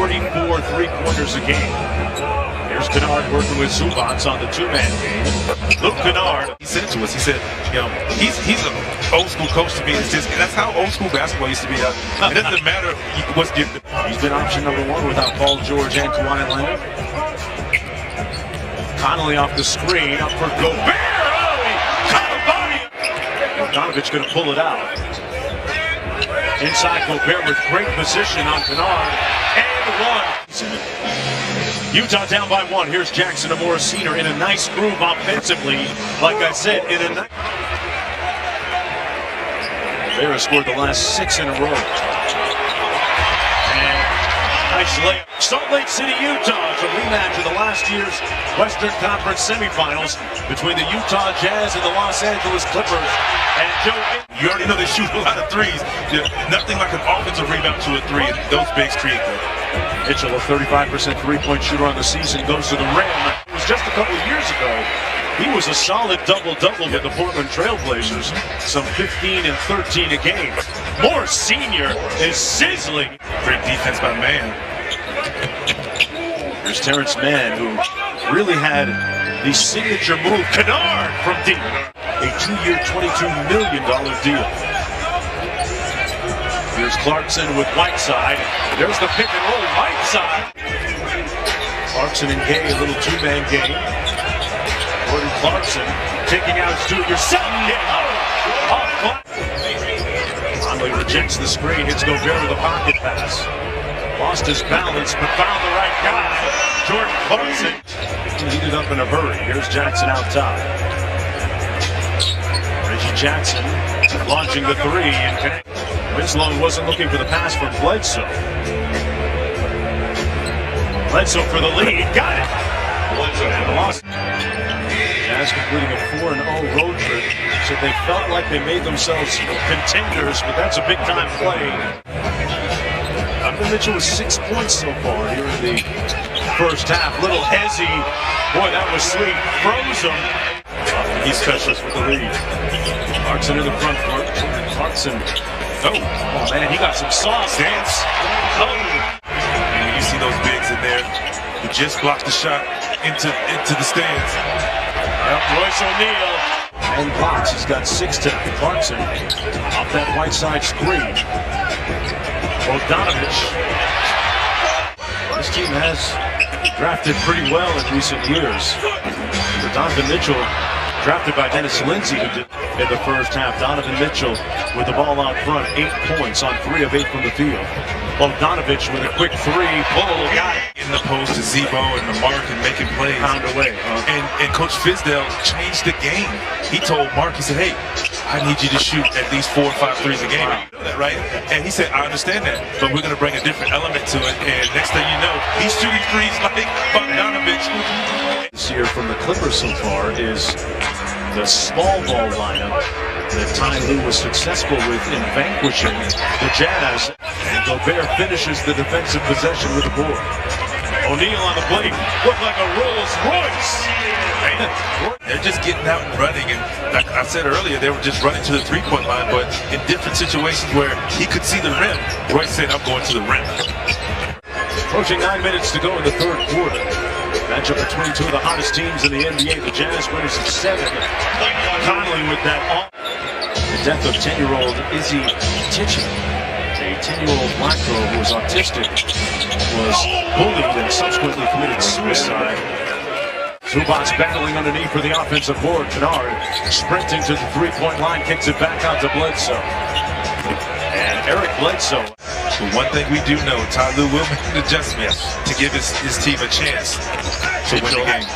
44 three-pointers a game. Here's Kennard working with Zubac on the two-man game. Luke Kennard. He said to us, he said, you know, he's an old school coach to me. It's just, that's how old school basketball used to be. It doesn't matter what's different. He's been option number one without Paul George and Kawhi Leonard. Connolly off the screen, up for Gobert. Oh, he caught a body. Bogdanovich going to pull it out. Inside Gobert with great position on Kennard. And one. Utah down by one. Here's Jackson Amora Sr. in a nice groove offensively. Like I said, in a nice... Gobert scored the last 6 in a row. And nice layup. Salt Lake City, Utah. It's a rematch of the last year's Western Conference semifinals between the Utah Jazz and the Los Angeles Clippers. And Joe, you already know they shoot a lot of threes. Nothing like an offensive rebound to a three, and those bigs create that. Mitchell, a 35% three-point shooter on the season, goes to the rim. It was just a couple of years ago. He was a solid double-double with the Portland Trailblazers. Some 15 and 13 a game. Moore Sr. is sizzling. Great defense by Mann. Here's Terrence Mann, who really had the signature move. Kennard from deep. A 2-year, $22 million deal. Here's Clarkson with Whiteside. There's the pick and roll. Whiteside. Clarkson and Gay, a little two-man game. Jordan Clarkson taking out his do-it-yourself. Conley rejects the screen. Hits Gobert with a pocket pass. Lost his balance, but found the right guy. Jordan Clarkson heated up in a hurry. Here's Jackson out top. Reggie Jackson launching the three and connect. Winslow wasn't looking for the pass from Bledsoe. Bledsoe for the lead. Got it. And lost. Jazz completing a 4-0 road trip. So they felt like they made themselves contenders, but that's a big-time play. Donovan Mitchell with 6 points so far here in the first half. Little hezzy. Boy, that was sweet. Froze him. He's specialist with the lead. Clarkson in the front court. Clarkson. Oh man, he got some sauce. Dance. Oh. And you see those bigs in there who just blocked the shot into the stands. Yep, Royce O'Neal. And blocks. He's got 6 to Clarkson off that right side screen. Bogdanovich. This team has drafted pretty well in recent years. Donovan Mitchell, drafted by Dennis Lindsey, who did in the first half. Donovan Mitchell with the ball out front, 8 points on 3 of 8 from the field. Bogdanovich with a quick three, got it. In the post to Zebo and the Mark and making plays. Pound away. And Coach Fizdale changed the game. He told Mark, he said, hey, I need you to shoot at least 4 or 5 threes a game. You know that, right? And he said, I understand that, but we're going to bring a different element to it. And next thing you know, he's shooting threes like Bogdanovich. This year from the Clippers so far is the small ball lineup that Ty Lue was successful with in vanquishing the Jazz. And Gobert finishes the defensive possession with the board. O'Neal on the plate, looked like a Rolls Royce. They're just getting out and running, and like I said earlier, they were just running to the three-point line, but in different situations where he could see the rim, Royce said, I'm going to the rim. Approaching 9 minutes to go in the third quarter. Matchup between two of the hottest teams in the NBA. The Jazz winners of 7. Conley with that off. The death of 10-year-old Izzy Tichy. A 10-year-old black girl who was autistic was bullied and subsequently committed suicide. Zubac battling underneath for the offensive board. Kennard sprinting to the three-point line, kicks it back out to Bledsoe. And Eric Bledsoe. But one thing we do know, Ty Lue will make an adjustment to give his team a chance to win the game.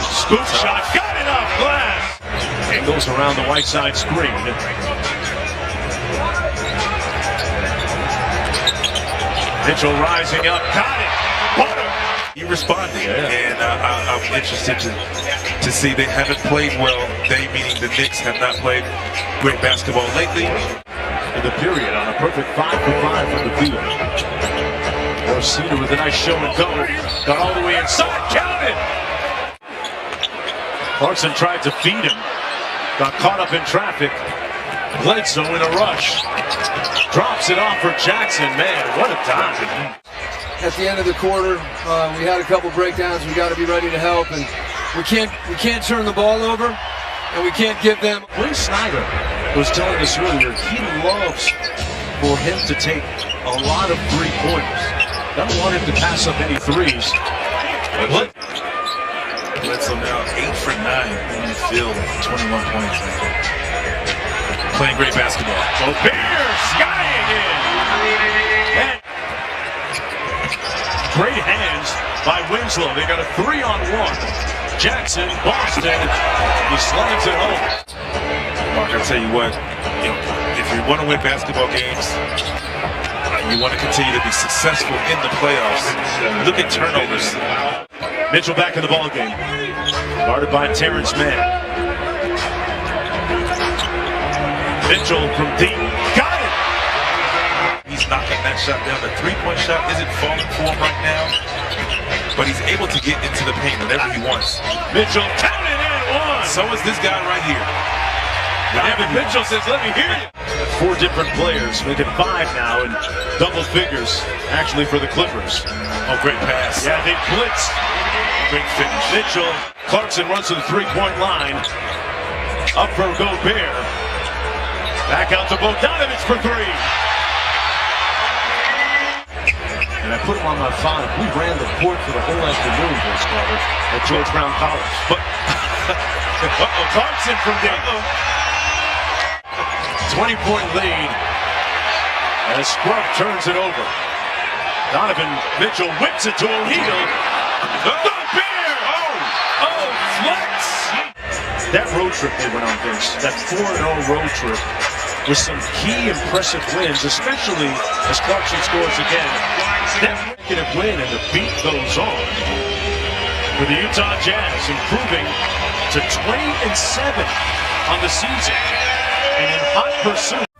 Scoop shot, got it off glass! And goes around the right side screen. Mitchell rising up, got it! Butter! He responded, and I'm interested to see they haven't played well. They, meaning the Knicks, have not played great basketball lately. In the period on a perfect 5 for 5 from the field. Orsino with a nice show and go. Got all the way inside, counted! Clarkson tried to feed him. Got caught up in traffic. Bledsoe in a rush. Drops it off for Jackson. Man, what a time. at the end of the quarter. We had a couple breakdowns. We got to be ready to help, and we can't turn the ball over, and we can't give them. Quinn Snyder was telling us earlier he loves for him to take a lot of three-pointers. Doesn't want him to pass up any threes. What? Bledsoe now 8 for 9 in the field, 21 points. Playing great basketball. Gobert skying in. And great hands by Winslow. They got a 3-on-1. Jackson, Boston, he slams it home. Mark, I'll tell you what, if you want to win basketball games, you want to continue to be successful in the playoffs, look at turnovers. Mitchell back in the ball game, guarded by Terrence Mann. Mitchell from deep, got it! He's knocking that shot down. The three-point shot isn't falling for him right now, but he's able to get into the paint whenever he wants. Mitchell counted in one. So is this guy right here. Evan Mitchell says, let me hear you. 4 different players, making 5 now in double figures, actually for the Clippers. Oh, great pass. Yeah, they blitz. Great finish. Mitchell, Clarkson runs to the three-point line. Up for Gobert. Back out to Bogdanovich for 3. And I put him on my phone. We ran the court for the whole afternoon, Vince Carter, at George Brown College. But Clarkson from deep. 20-point lead. As Scrub turns it over. Donovan Mitchell whips it to O'Neal. Gobert! Oh, flex! That road trip they went on, Vince, that 4-0 road trip with some key impressive wins, especially as Clarkson scores again. That negative win and the beat goes on. For the Utah Jazz improving to 20-7 on the season and in hot pursuit.